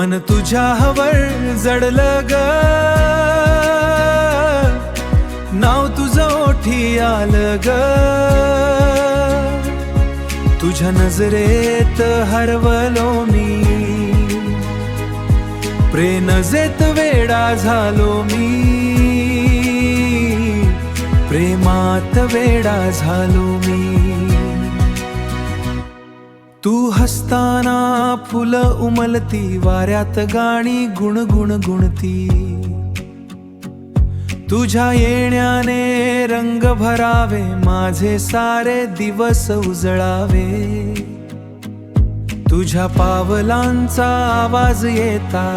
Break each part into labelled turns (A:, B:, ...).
A: मन तुझ्यावर जडलं ग, नाव तुझं ओठी आलं ग, तुझ्या नजरेत हरवलो मी, प्रेनजेत वेडा झालो मी, प्रेमात वेडा झालो मी। तू हसताना फुलं उमलती, वाऱ्यात गाणी गुणगुण गुणती, तुझ्या येण्याने रंग भरावे, माझे सारे दिवस उजळावे, तुझ्या पावलांचा आवाज येता,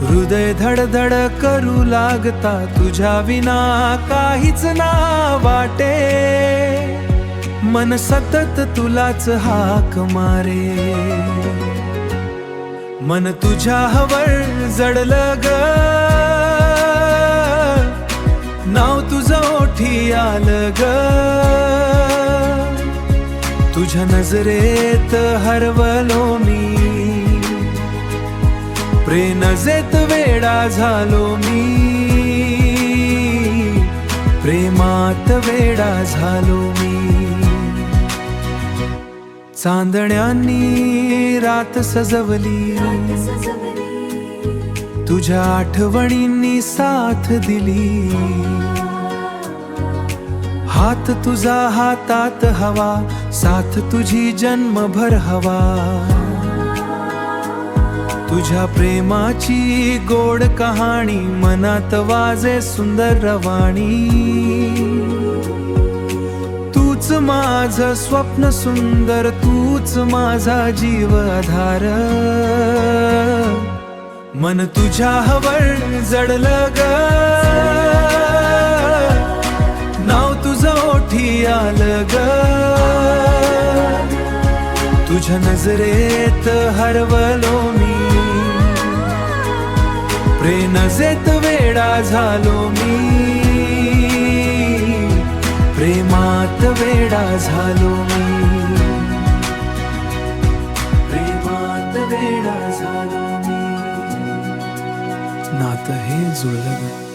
A: हृदय धडधड करू लागता, तुझ्या विना काहीच ना वाटे, मन सतत तुलाच हाक मारे, मन तुझ्यावर जडलं ग, नाव तुझं ओठी आलं ग, तुझ्या नजरेत हरवलो मी, प्रेनजेत वेडा झालो मी, प्रेमात वेडा झालो मी। चांदण्यांनी रात सजवली, तुझ्या आठवणींनी साथ दिली, हात तुझा हातात हवा, साथ तुझी जन्मभर हवा, तुझ्या प्रेमाची गोड कहाणी मनात वाजे सुंदर रवाणी, तूच माझं स्वप्न सुंदर, तूच माझा जीव आधार, मन तुझ्यावर जडलं ग, नाव तुझं ओठी आलं ग, तुझ्या नजरेत हरवलो मी, प्रेनजेत वेडा झालो मी, प्रेमात वेडा झालो मी, प्रेमात वेडा झालो मी, नातं हे जुळलं।